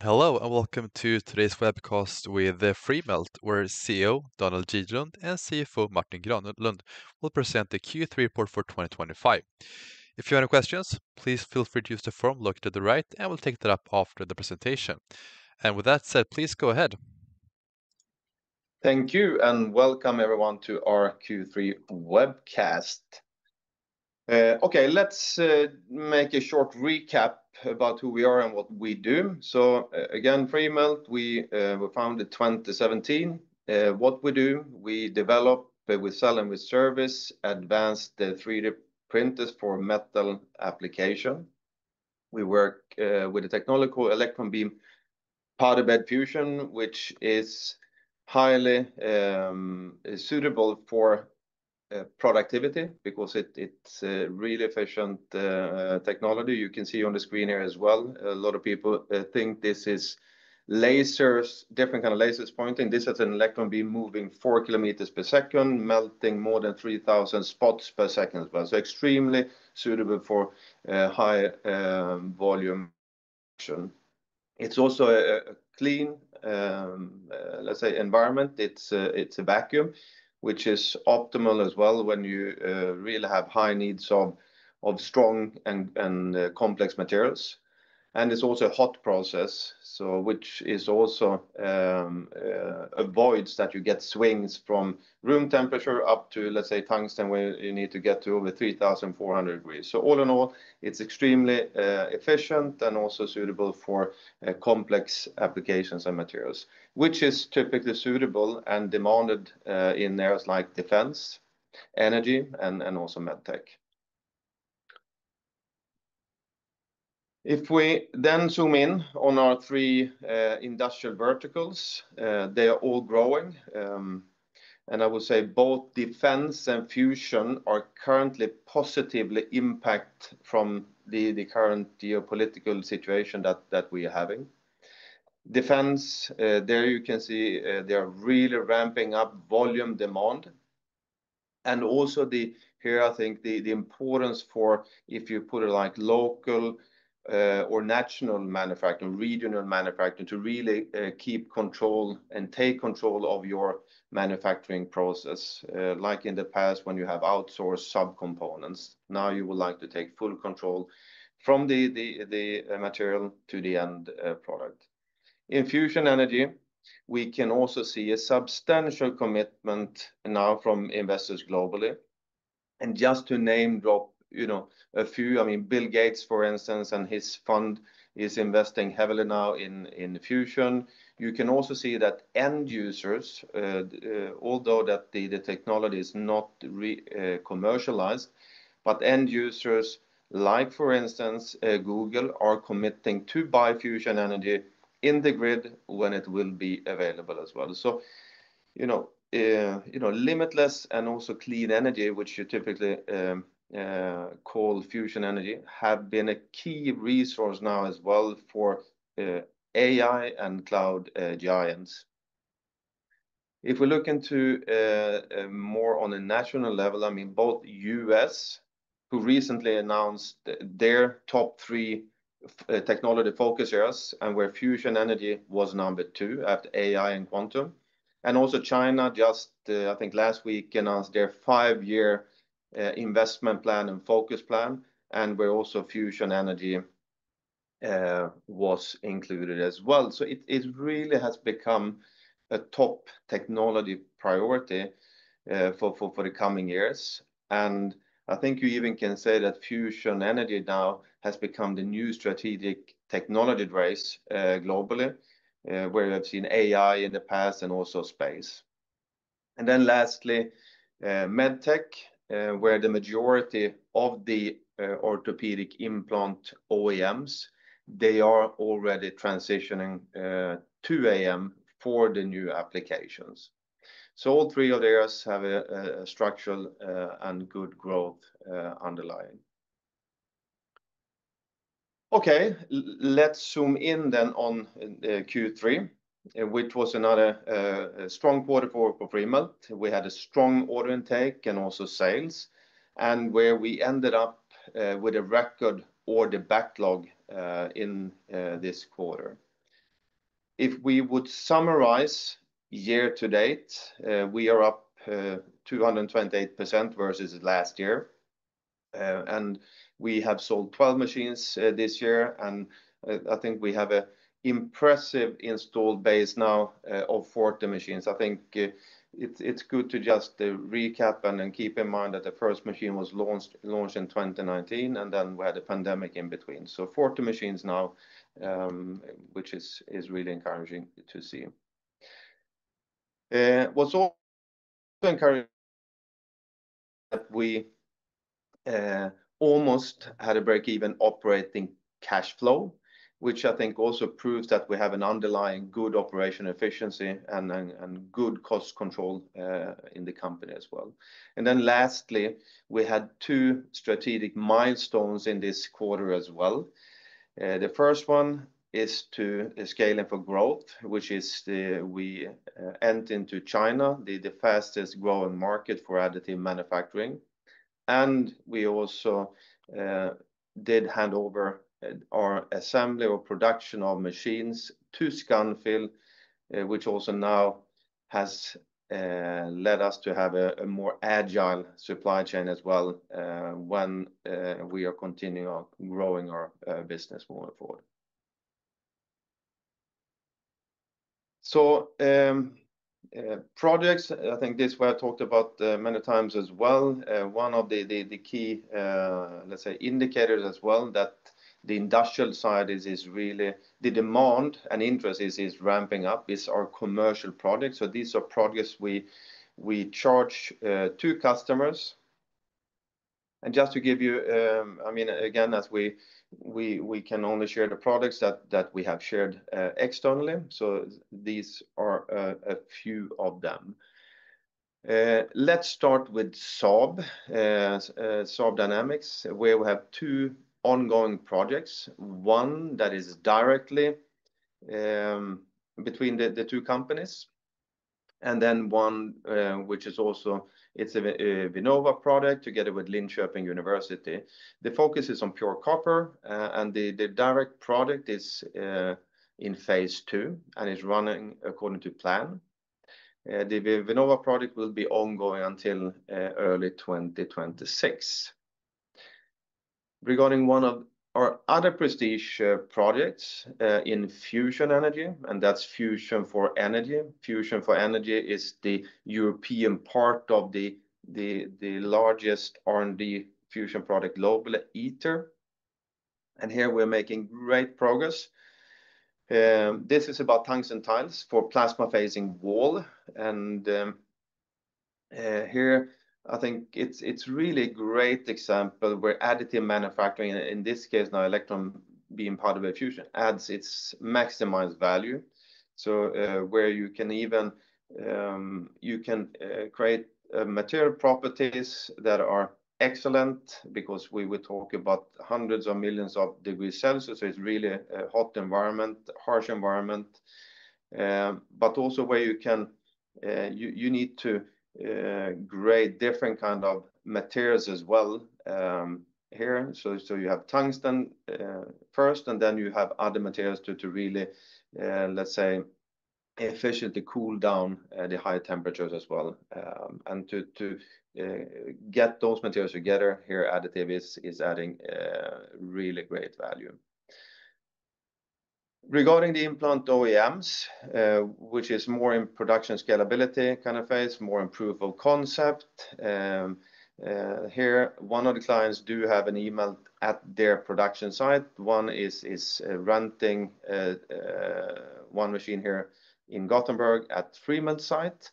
Hello and welcome to today's webcast with Freemelt, where CEO Donald Gidlund and CFO Martin Granlund will present the Q3 report for 2025. If you have any questions, please feel free to use the form located to the right, and we'll take that up after the presentation. And with that said, please go ahead. Thank you and welcome everyone to our Q3 webcast. Okay, let's make a short recap about who we are and what we do. So again, Freemelt, we were founded 2017. What we do, we develop, we sell and we service advanced 3D printers for metal application. We work with a technology called electron beam powder bed fusion, which is highly suitable for productivity because it's really efficient technology. You can see on the screen here as well. A lot of people think this is lasers, different kind of lasers pointing. This is an electron beam moving 4 kilometers per second, melting more than 3,000 spots per second as well. So extremely suitable for high volume action. It's also a clean, let's say, environment. It's a vacuum, which is optimal as well when you really have high needs of strong and complex materials. And it's also a hot process, so which is also avoids that you get swings from room temperature up to, let's say, tungsten, where you need to get to over 3,400 degrees. So all in all, it's extremely efficient and also suitable for complex applications and materials, which is typically suitable and demanded in areas like defense, energy, and also medtech. If we then zoom in on our three industrial verticals, they are all growing. And I would say both defense and fusion are currently positively impacted from the current geopolitical situation that we are having. Defense, there you can see they are really ramping up volume demand. And also here, I think the importance for, if you put it like local or national manufacturing, regional manufacturing, to really keep control and take control of your manufacturing process. Like in the past when you have outsourced subcomponents, now you would like to take full control from the material to the end product. In fusion energy, we can also see a substantial commitment now from investors globally. And just to name drop, a few, I mean, Bill Gates, for instance, and his fund is investing heavily now in fusion. You can also see that end users, although that the technology is not commercialized, but end users, like for instance, Google, are committing to buy fusion energy in the grid when it will be available as well. So, limitless and also clean energy, which you typically call fusion energy, have been a key resource now as well for AI and cloud giants. If we look into more on a national level, I mean, both US, who recently announced their top 3 technology focus areas, and where fusion energy was number 2 after AI and quantum. And also China just, I think last week, announced their 5-year investment plan and focus plan, and where also fusion energy was included as well. So it really has become a top technology priority for the coming years. And I think you even can say that fusion energy now has become the new strategic technology race globally, where we have seen AI in the past and also space. And then lastly, medtech, where the majority of the orthopedic implant OEMs, they are already transitioning to AM for the new applications. So all 3 of theirs have a structural and good growth underlying. Okay, let's zoom in then on Q3, which was another strong quarter for Freemelt. We had a strong order intake and also sales, and where we ended up with a record order backlog in this quarter. If we would summarize year to date, we are up 228% versus last year. And we have sold 12 machines this year, and I think we have an impressive installed base now of 40 machines. I think it's good to just recap and keep in mind that the first machine was launched in 2019, and then we had a pandemic in between. So 40 machines now, which is really encouraging to see. What's also encouraging that we almost had a break-even operating cash flow, which I think also proves that we have an underlying good operation efficiency and good cost control in the company as well. And then lastly, we had 2 strategic milestones in this quarter as well. The first one is to scaling for growth, which is we enter into China, the fastest growing market for additive manufacturing. And we also did hand over our assembly or production of machines to Scanfil, which also now has led us to have a more agile supply chain as well when we are continuing on growing our business moving forward. So projects, I think this we have talked about many times as well. One of the key, let's say, indicators as well that the industrial side is really the demand and interest is ramping up is our commercial projects. So these are projects we charge to customers. And just to give you, I mean, again, as we can only share the products that we have shared externally. So these are a few of them. Let's start with Saab, Saab Dynamics, where we have 2 ongoing projects. One that is directly between the 2 companies, and then one which is also it's a Vinnova product together with Linköping University. The focus is on pure copper, and the direct product is in phase 2 and is running according to plan. The Vinnova product will be ongoing until early 2026. Regarding one of our other prestige projects in fusion energy, and that's Fusion for Energy. Fusion for Energy is the European part of the largest R&D fusion product globally, ITER. And here we're making great progress. This is about tungsten tiles for plasma-facing wall, and here I think it's really a great example where additive manufacturing, in this case now electron beam powder bed fusion, adds its maximized value. So where you can even create material properties that are excellent, because we would talk about hundreds of millions of degrees Celsius. So it's really a hot environment, harsh environment, but also where you can you need to grade different kind of materials as well here. So you have tungsten first, and then you have other materials to really let's say efficiently cool down the high temperatures as well, and to get those materials together here, additive is adding really great value. Regarding the implant OEMs, which is more in production scalability kind of phase, more in proof of concept. Here, one of the clients do have an email at their production site. One is renting one machine here in Gothenburg at Freemelt site.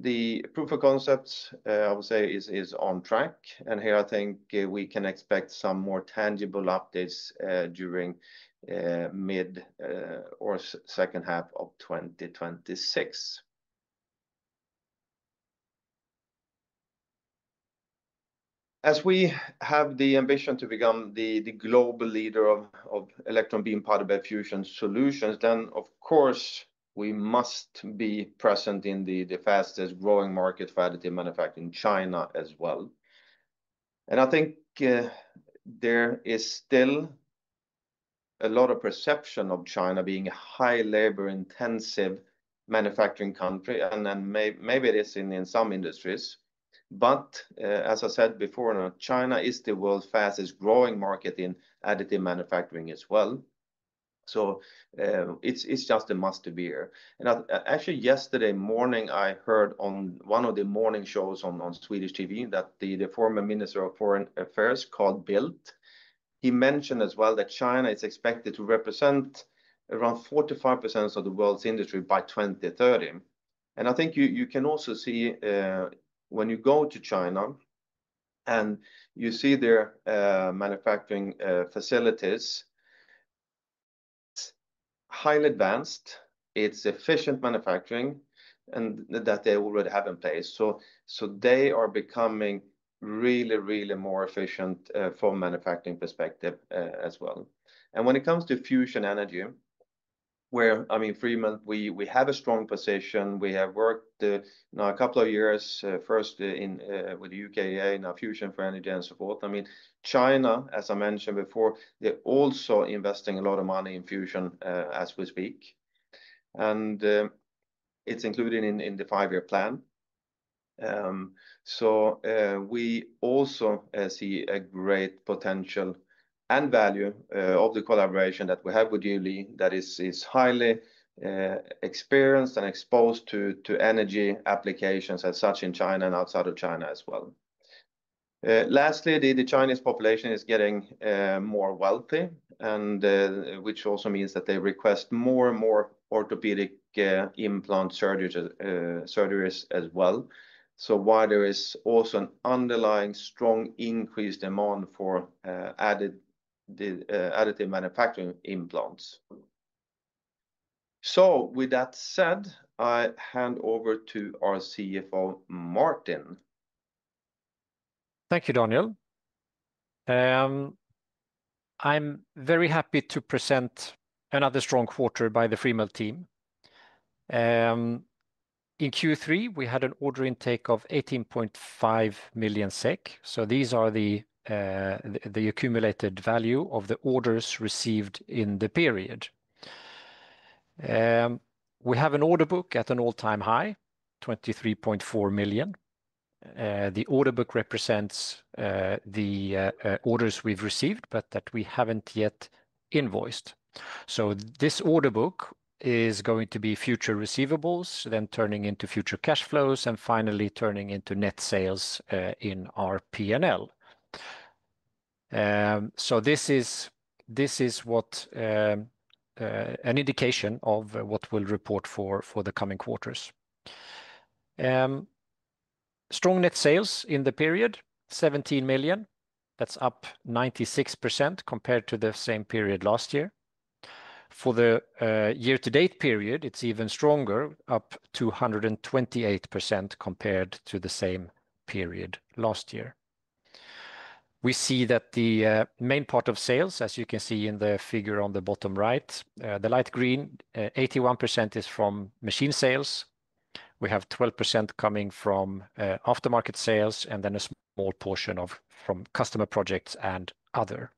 The proof of concepts, I would say, is on track. And here I think we can expect some more tangible updates during mid or second half of 2026. As we have the ambition to become the global leader of electron beam powder bed fusion solutions, then of course we must be present in the fastest growing market for additive manufacturing, China as well. And I think there is still a lot of perception of China being a high labor-intensive manufacturing country, and then maybe it is in some industries. But as I said before, China is the world's fastest growing market in additive manufacturing as well. So it's just a must to be here. And actually yesterday morning, I heard on one of the morning shows on Swedish TV that the former Minister of Foreign Affairs, Carl Bildt, he mentioned as well that China is expected to represent around 45% of the world's industry by 2030. And I think you can also see when you go to China and you see their manufacturing facilities, highly advanced, it's efficient manufacturing, and that they already have in place. So they are becoming really more efficient from manufacturing perspective as well. And when it comes to fusion energy, where, I mean, Freemelt, we have a strong position. We have worked now a couple of years, first with the UKEA, now Fusion for Energy and so forth. I mean, China, as I mentioned before, they're also investing a lot of money in fusion as we speak. And it's included in the 5-year plan. So we also see a great potential and value of the collaboration that we have with Yuli, that is highly experienced and exposed to energy applications as such in China and outside of China as well. Lastly, the Chinese population is getting more wealthy, and which also means that they request more and more orthopedic implant surgeries as well. So while there is also an underlying strong increased demand for additive manufacturing implants. So with that said, I hand over to our CFO, Martin. Thank you, Daniel. I'm very happy to present another strong quarter by the Freemelt team. In Q3, we had an order intake of 18.5 million SEK. So these are the accumulated value of the orders received in the period. We have an order book at an all-time high, 23.4 million. The order book represents the orders we've received, but that we haven't yet invoiced. So this order book is going to be future receivables, then turning into future cash flows, and finally turning into net sales in our P&L. So this is what an indication of what we'll report for the coming quarters. Strong net sales in the period, 17 million. That's up 96% compared to the same period last year. For the year-to-date period, it's even stronger, up 228% compared to the same period last year. We see that the main part of sales, as you can see in the figure on the bottom right, the light green, 81% is from machine sales. We have 12% coming from aftermarket sales, and then a small portion from customer projects and other.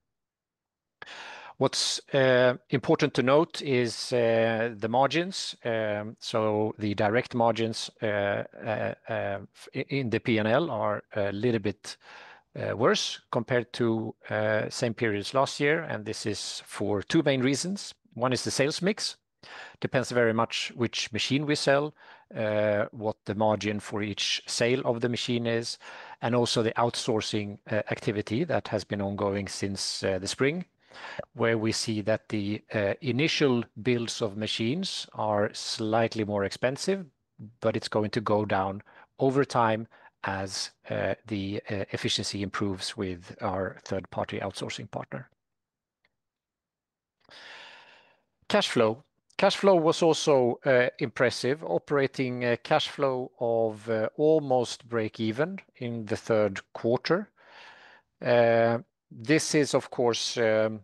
What's important to note is the margins. So the direct margins in the P&L are a little bit worse compared to same periods last year, and this is for two main reasons. One is the sales mix. Depends very much which machine we sell, what the margin for each sale of the machine is, and also the outsourcing activity that has been ongoing since the spring, where we see that the initial builds of machines are slightly more expensive, but it's going to go down over time as the efficiency improves with our third-party outsourcing partner. Cash flow. Cash flow was also impressive, operating cash flow of almost break even in the third quarter. This is, of course, the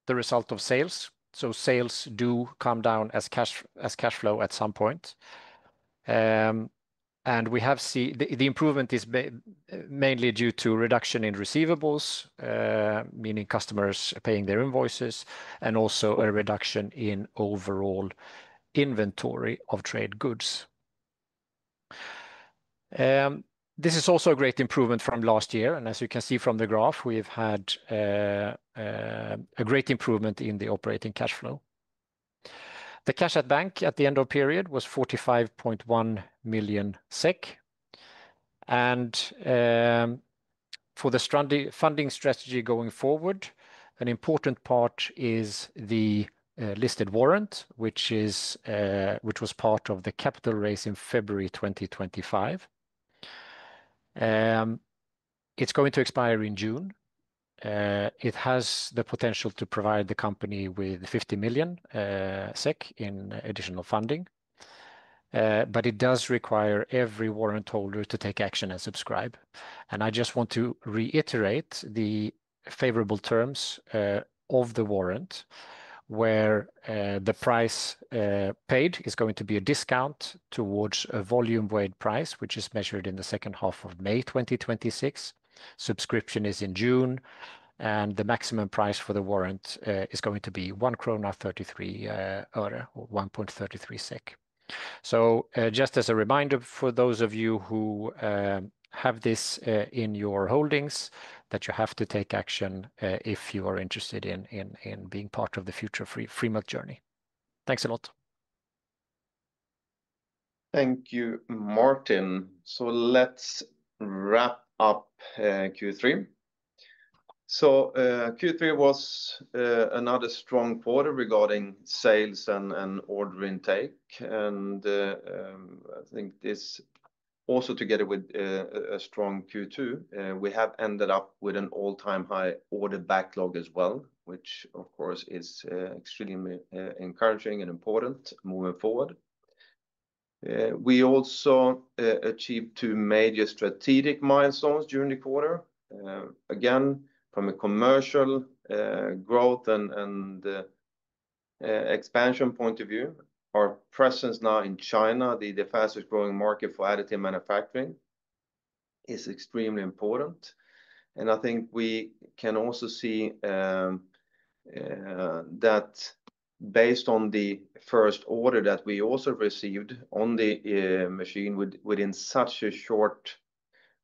result of sales. So sales do come down as cash flow at some point. And And we have seen the improvement is mainly due to reduction in receivables, meaning customers paying their invoices, and also a reduction in overall inventory of trade goods. This is also a great improvement from last year, and as you can see from the graph, we've had a great improvement in the operating cash flow. The cash at bank at the end of period was 45.1 million SEK. And for the funding strategy going forward, an important part is the listed warrant, which was part of the capital raise in February 2025. It's going to expire in June. It has the potential to provide the company with 50 million SEK in additional funding. But it does require every warrant holder to take action and subscribe. And I just want to reiterate the favorable terms of the warrant, where the price paid is going to be a discount towards a volume-weighted price, which is measured in the second half of May 2026. Subscription is in June, and the maximum price for the warrant is going to be 1.33 krona or 1.33 SEK. So just as a reminder for those of you who have this in your holdings, that you have to take action if you are interested in being part of the future Freemelt journey. Thanks a lot. Thank you, Martin. So let's wrap up Q3. So Q3 was another strong quarter regarding sales and order intake. And I think this also together with a strong Q2, we have ended up with an all-time high order backlog as well, which of course is extremely encouraging and important moving forward. We also achieved two major strategic milestones during the quarter. Again, from a commercial growth and expansion point of view, our presence now in China, the fastest growing market for additive manufacturing, is extremely important. And I think we can also see that based on the first order that we also received on the machine within such a short,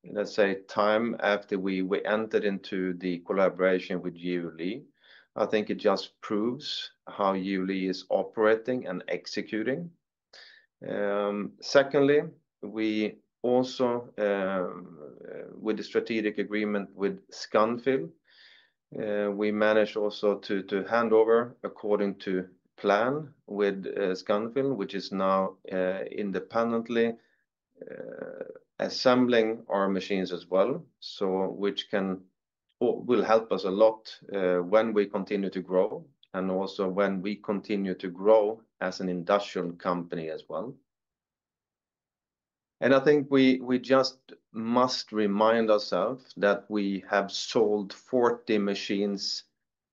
let's say, time after we entered into the collaboration with Jiuli, I think it just proves how Jiuli is operating and executing. Secondly, we also, with the strategic agreement with Scanfil, we managed also to hand over according to plan with Scanfil, which is now independently assembling our machines as well, so which will help us a lot when we continue to grow, and also when we continue to grow as an industrial company as well. And I think we just must remind ourselves that we have sold 40 machines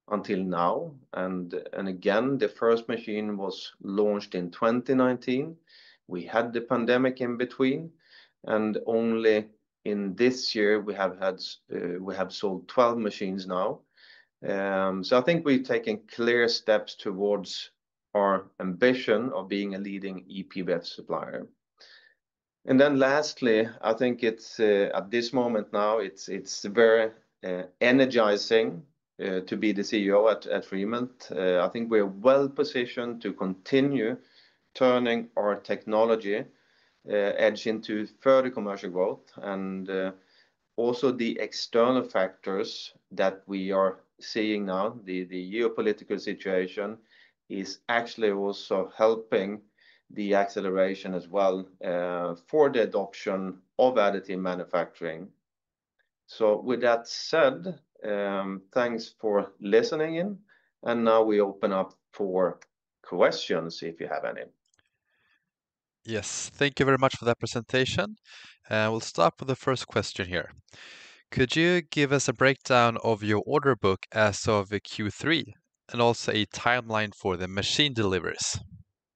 until now. And again, the first machine was launched in 2019. We had the pandemic in between, and only in this year we have sold 12 machines now. So I think we've taken clear steps towards our ambition of being a leading EPBF supplier. And then lastly, I think it's at this moment now, it's very energizing to be the CEO at Freemelt. I think we're well positioned to continue turning our technology edge into further commercial growth, and also the external factors that we are seeing now, the geopolitical situation is actually also helping the acceleration as well for the adoption of additive manufacturing. So with that said, thanks for listening in, and now we open up for questions if you have any. Yes, thank you very much for that presentation. We'll start with the first question here. Could you give us a breakdown of your order book as of Q3 and also a timeline for the machine deliveries?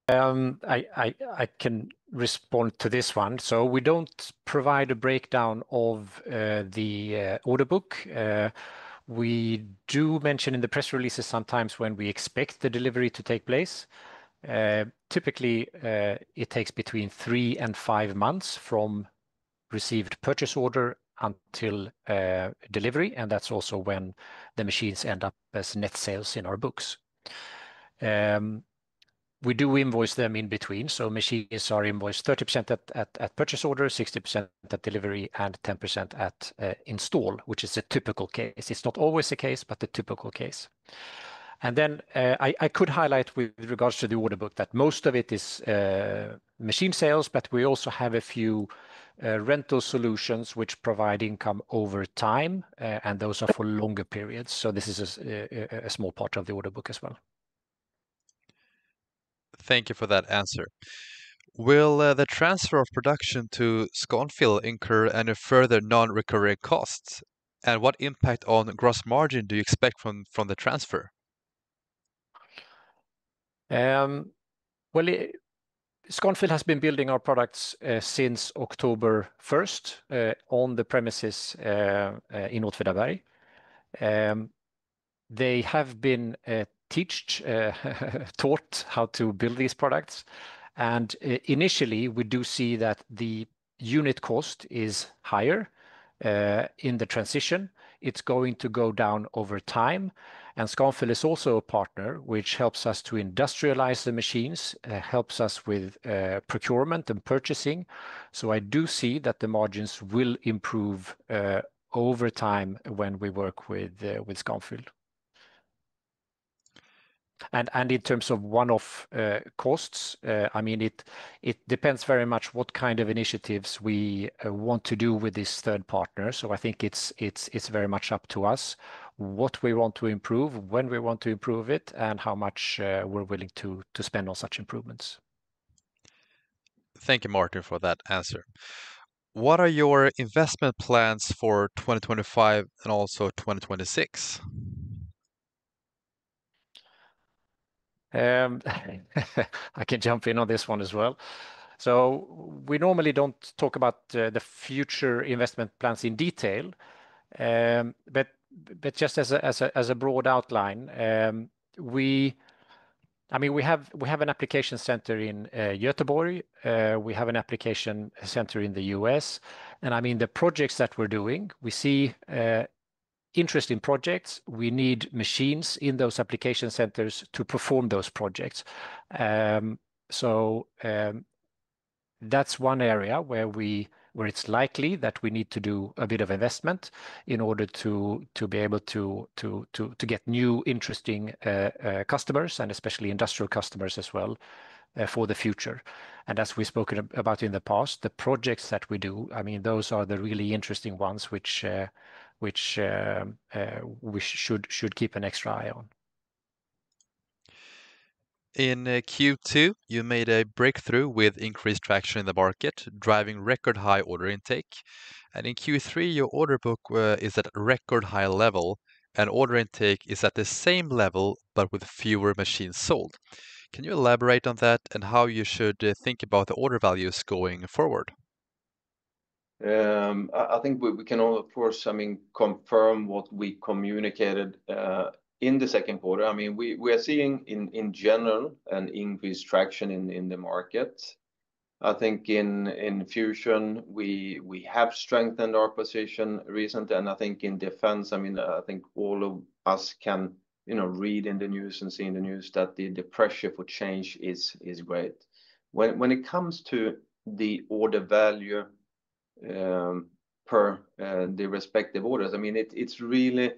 I can respond to this one. So we don't provide a breakdown of the order book. We do mention in the press releases sometimes when we expect the delivery to take place. Typically, it takes between 3 and 5 months from received purchase order until delivery, and that's also when the machines end up as net sales in our books. We do invoice them in between, so machines are invoiced 30% at purchase order, 60% at delivery, and 10% at install, which is a typical case. It's not always the case, but the typical case. And then I could highlight with regards to the order book that most of it is machine sales, but we also have a few rental solutions which provide income over time, and those are for longer periods. So this is a small part of the order book as well. Thank you for that answer. Will the transfer of production to Scanfil incur any further non-recurring costs? And what impact on gross margin do you expect from the transfer? Well, Scanfil has been building our products since October 1st on the premises in Åtvidaberg. They have been taught how to build these products. And initially, we do see that the unit cost is higher in the transition. It's going to go down over time. And Scanfil is also a partner which helps us to industrialize the machines, helps us with procurement and purchasing. So I do see that the margins will improve over time when we work with Scanfil. And in terms of one-off costs, I mean, it depends very much what kind of initiatives we want to do with this third partner. So I think it's very much up to us what we want to improve, when we want to improve it, and how much we're willing to spend on such improvements. Thank you, Martin, for that answer. What are your investment plans for 2025 and also 2026? I can jump in on this one as well. So we normally don't talk about the future investment plans in detail, but just as a broad outline, we have an application center in Göteborg. We have an application center in the US. And I mean, the projects that we're doing, we see interesting projects. We need machines in those application centers to perform those projects. So that's one area where it's likely that we need to do a bit of investment in order to be able to get new interesting customers, and especially industrial customers as well, for the future. And as we've spoken about in the past, the projects that we do, I mean, those are the really interesting ones which we should keep an extra eye on. In Q2, you made a breakthrough with increased traction in the market, driving record high order intake. And in Q3, your order book is at a record high level, and order intake is at the same level but with fewer machines sold. Can you elaborate on that and how you should think about the order values going forward? I think we can all, of course, I mean, confirm what we communicated in the second quarter. I mean, we are seeing in general an increased traction in the market. I think in fusion we have strengthened our position recently, and I think in defense, I mean, I think all of us can read in the news and see in the news that the pressure for change is great. When it comes to the order value per the respective orders, I mean, it's really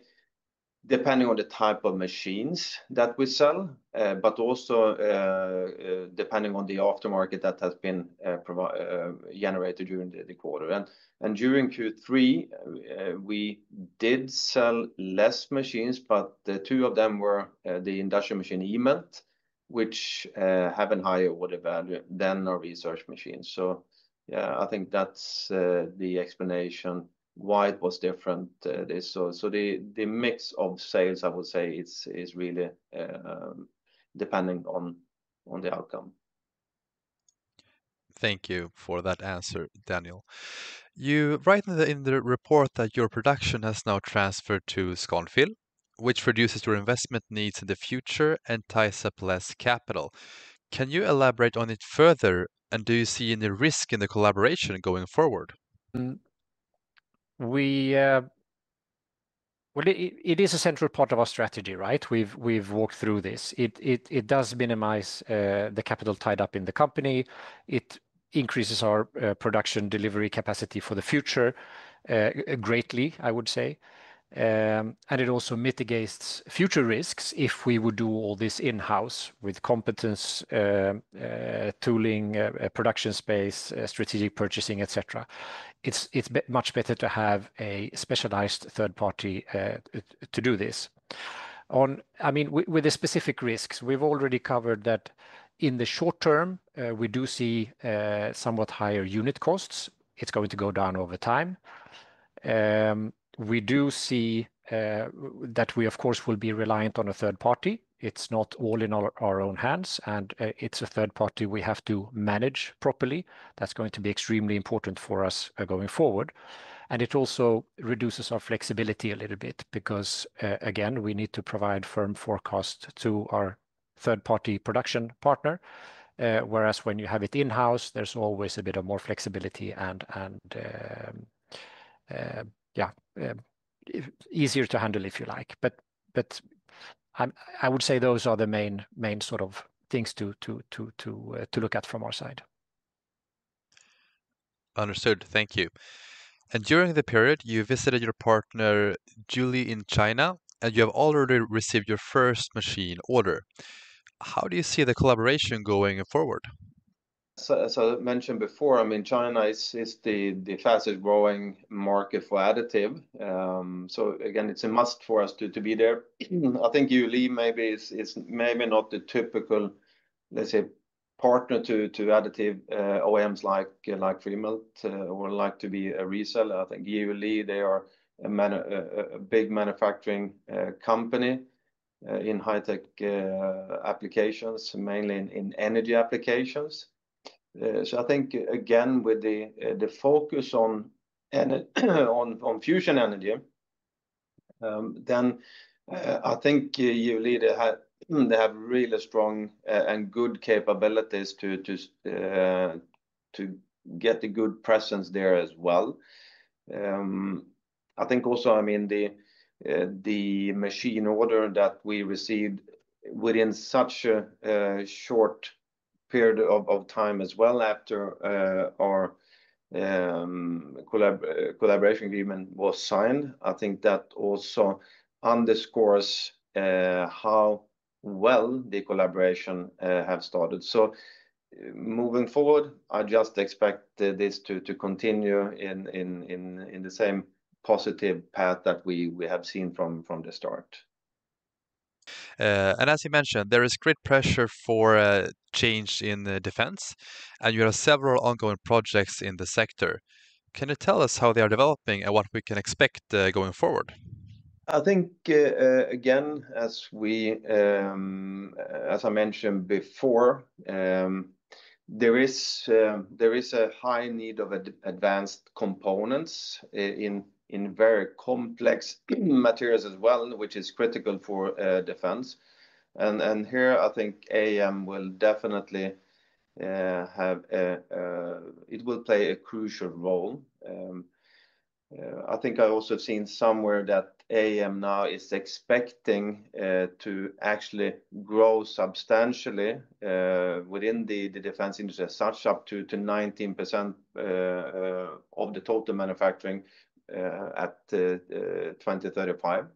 depending on the type of machines that we sell, but also depending on the aftermarket that has been generated during the quarter. And during Q3, we did sell less machines, but the two of them were the industrial machine eMELT, which have a higher order value than our research machines. So yeah, I think that's the explanation why it was different. So the mix of sales, I would say, is really depending on the outcome. Thank you for that answer, Daniel. You write in the report that your production has now transferred to Scanfil, which reduces your investment needs in the future and ties up less capital. Can you elaborate on it further, and do you see any risk in the collaboration going forward? We Well, it is a central part of our strategy, right? We've walked through this. It does minimize the capital tied up in the company. It increases our production delivery capacity for the future greatly, I would say. And it also mitigates future risks if we would do all this in-house with competence, tooling, production space, strategic purchasing, etc. It's much better to have a specialized third party to do this. With the specific risks, we've already covered that in the short term, we do see somewhat higher unit costs. It's going to go down over time. We do see that we, of course, will be reliant on a third party. It's not all in our own hands, and it's a third party we have to manage properly. That's going to be extremely important for us going forward. And it also reduces our flexibility a little bit because, again, we need to provide firm forecast to our third-party production partner. Whereas when you have it in-house, there's always a bit of more flexibility and easier to handle, if you like. But I would say those are the main sort of things to look at from our side. Understood. Thank you. And during the period, you visited your partner Julie in China, and you have already received your first machine order. How do you see the collaboration going forward? So, as I mentioned before, China is the fastest growing market for additive. So again, it's a must for us to be there. I think Julie maybe is maybe not the typical, let's say, partner to additive OEMs like Freemelt or like to be a reseller. I think Julie, they are a big manufacturing company in high-tech applications, mainly in energy applications. So I think again with the focus on fusion energy, then I think Julie they have really strong and good capabilities to get a good presence there as well. I think also the machine order that we received within such a short period of time as well after our collaboration agreement was signed. I think that also underscores how well the collaboration have started. So moving forward, I just expect this to continue in the same positive path that we have seen from the start. And as you mentioned, there is great pressure for change in defense, and you have several ongoing projects in the sector. Can you tell us how they are developing and what we can expect going forward? I think again, as I mentioned before, there is a high need of advanced components in very complex materials as well, which is critical for defense. And here I think AM will definitely it will play a crucial role. I think I also seen somewhere that AM now is expecting to actually grow substantially within the defense industry as such, up to 19% of the total manufacturing at 2035.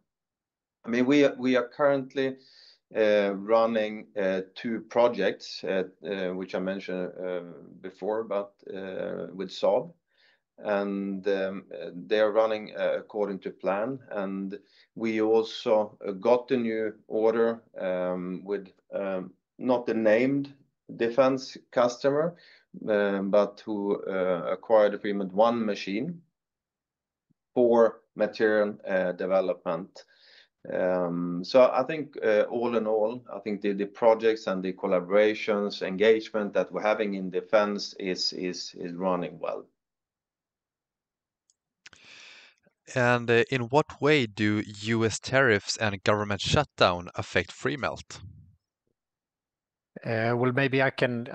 We are currently running 2 projects which I mentioned before, but with Saab. And they are running according to plan. And we also got a new order with not a named defense customer, but who acquired a Freemelt 1 machine for material development. So I think all in all, I think the projects and the collaborations, engagement that we're having in defense is running well. And in what way do US tariffs and government shutdown affect Freemelt? Well, maybe I can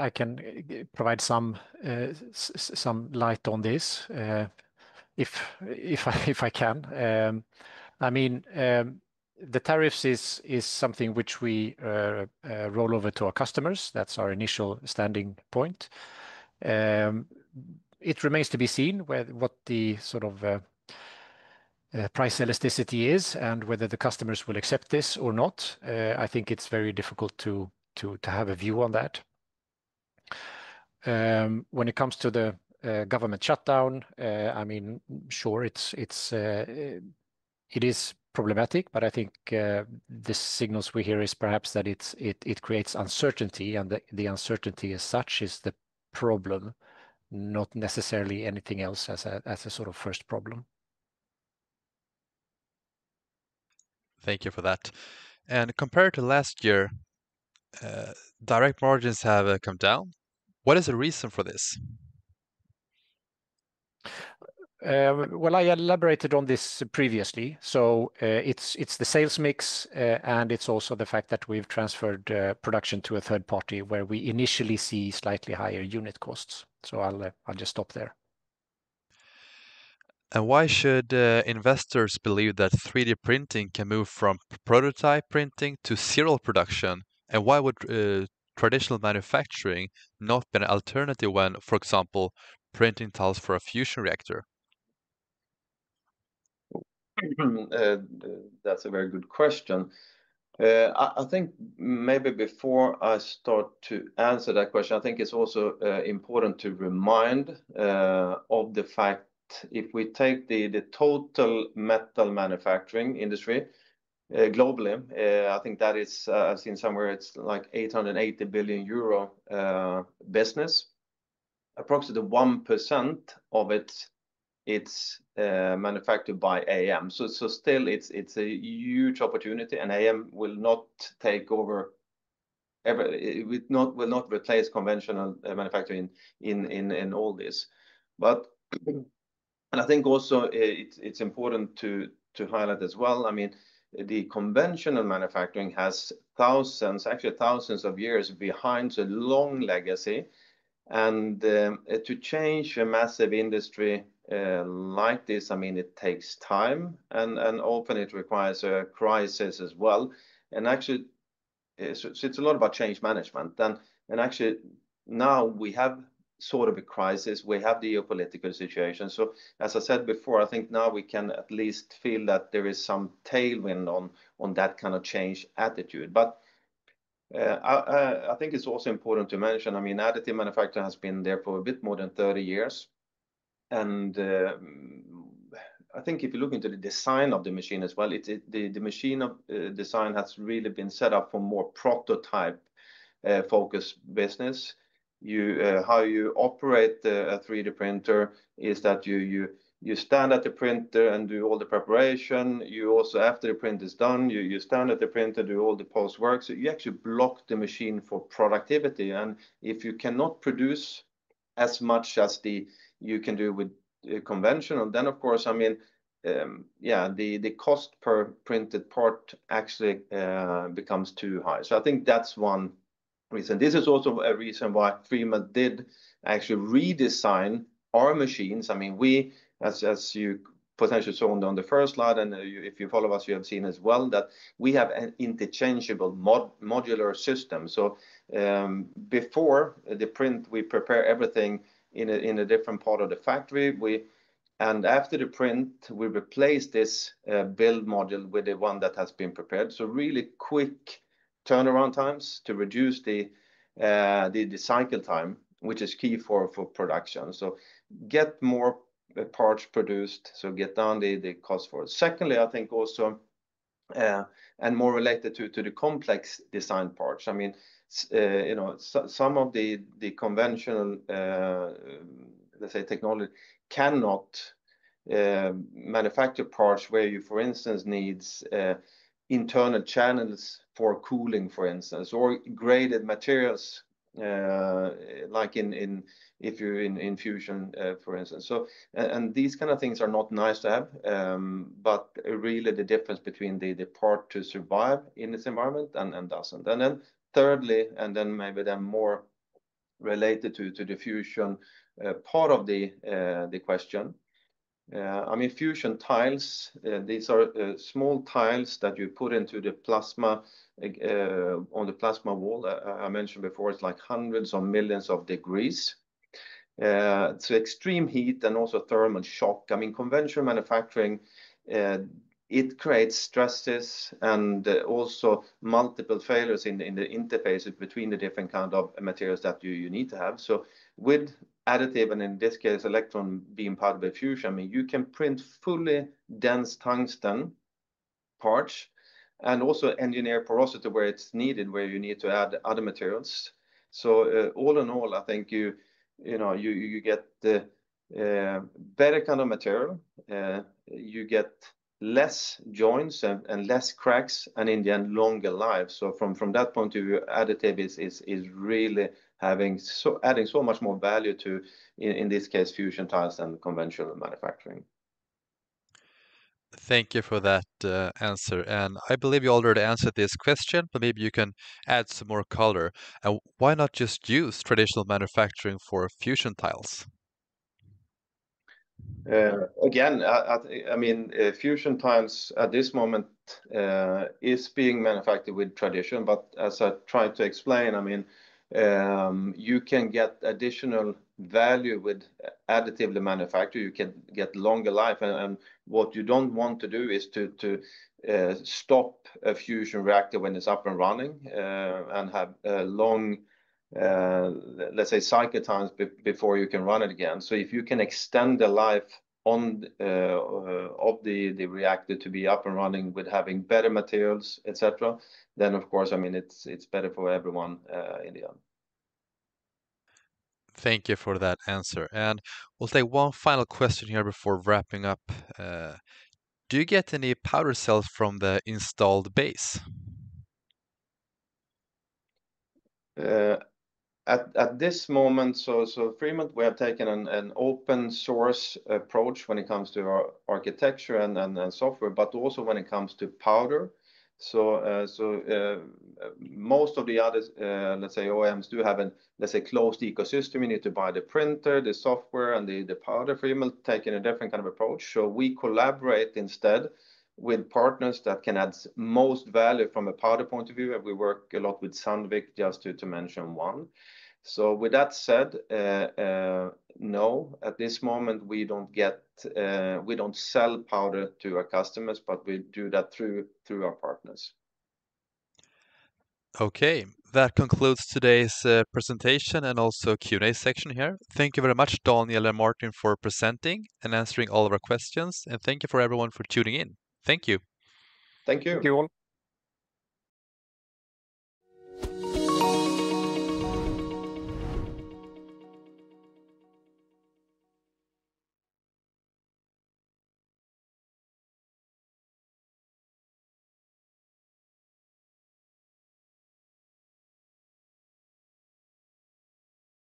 provide some light on this, if I can. I mean, the tariffs is something which we roll over to our customers. That's our initial standing point. It remains to be seen what the sort of price elasticity is and whether the customers will accept this or not. I think it's very difficult to have a view on that. When it comes to the government shutdown, I mean, sure, it is problematic, but I think the signals we hear is perhaps that it creates uncertainty, and the uncertainty as such is the problem, not necessarily anything else as a sort of first problem. Thank you for that. And compared to last year, direct margins have come down. What is the reason for this? Well, I elaborated on this previously. So it's the sales mix, and it's also the fact that we've transferred production to a third party where we initially see slightly higher unit costs. So I'll just stop there. And why should investors believe that 3D printing can move from prototype printing to serial production? And why would traditional manufacturing not be an alternative when, for example, printing tiles for a fusion reactor? That's a very good question. I think maybe before I start to answer that question, I think it's also important to remind of the fact if we take the total metal manufacturing industry globally, I think that is, I've seen somewhere it's like 880 billion euro business. Approximately 1% of it's manufactured by AM. So still it's a huge opportunity, and AM will not take over ever. It will not replace conventional manufacturing in all this. But and I think also it's important to highlight as well. I mean, the conventional manufacturing has actually thousands of years behind, a long legacy. And to change a massive industry like this, I mean, it takes time, and often it requires a crisis as well. And actually, so it's a lot about change management. And actually, now we have sort of a crisis. We have the geopolitical situation. So as I said before, I think now we can at least feel that there is some tailwind on that kind of change attitude. But I think it's also important to mention, I mean, additive manufacturing has been there for a bit more than 30 years. And I think if you look into the design of the machine as well, the machine of design has really been set up for more prototype focused business. How you operate a 3D printer is that you stand at the printer and do all the preparation. You also, after the print is done, you stand at the printer, do all the post work. So you actually block the machine for productivity. And if you cannot produce as much as you can do with conventional, then of course, I mean, the cost per printed part actually becomes too high. So I think that's one reason. This is also a reason why Freemelt did actually redesign our machines. I mean, we, as you potentially saw on the first slide, and if you follow us, you have seen as well that we have an interchangeable modular system. So before the print, we prepare everything in a different part of the factory. And after the print, we replace this build module with the one that has been prepared. So really quick turnaround times to reduce the cycle time, which is key for production. So get more parts produced, so get down the cost for it. Secondly, I think also, and more related to the complex design parts. I mean, you know, some of the conventional, let's say, technology cannot manufacture parts where you, for instance, needs internal channels for cooling, for instance, or graded materials, like if you're in fusion, for instance. So, and these kind of things are not nice to have, but really the difference between the part to survive in this environment and doesn't. And then thirdly, and then maybe then more related to the fusion part of the question. I mean, fusion tiles, these are small tiles that you put into the plasma on the plasma wall. I mentioned before, it's like hundreds of millions of degrees. So extreme heat and also thermal shock. I mean, conventional manufacturing, it creates stresses and also multiple failures in the interfaces between the different kind of materials that you need to have. So with additive, and in this case electron beam powder bed fusion, I mean, you can print fully dense tungsten parts and also engineer porosity where it's needed, where you need to add other materials. So all in all, I think you get the better kind of material, you get less joints and less cracks, and in the end longer life. So from that point of view, additive is really adding so much more value to, in this case, fusion tiles than conventional manufacturing. Thank you for that answer. And I believe you already answered this question, but maybe you can add some more color. And why not just use traditional manufacturing for fusion tiles? Again, I mean, fusion tiles at this moment is being manufactured with tradition, but as I tried to explain, I mean, you can get additional value with additively manufactured. You can get longer life, and what you don't want to do is to stop a fusion reactor when it's up and running, and have long, let's say, cycle times before you can run it again. So if you can extend the life of the reactor to be up and running with having better materials, etc., then of course, I mean, it's better for everyone in the end. Thank you for that answer. And we'll take one final question here before wrapping up. Do you get any powder cells from the installed base? At this moment, so Freemelt, we have taken an open source approach when it comes to our architecture and software, but also when it comes to powder. So most of the other, let's say, OEMs do have let's say, closed ecosystem. You need to buy the printer, the software, and the powder. Freemelt taking a different kind of approach. So we collaborate instead with partners that can add most value from a powder point of view. And we work a lot with Sandvik, just to mention one. So with that said, no, at this moment we don't sell powder to our customers, but we do that through our partners. Okay, that concludes today's presentation and also Q&A section here. Thank you very much, Daniel and Martin, for presenting and answering all of our questions, and thank you for everyone for tuning in. Thank you. Thank you. Thank you all.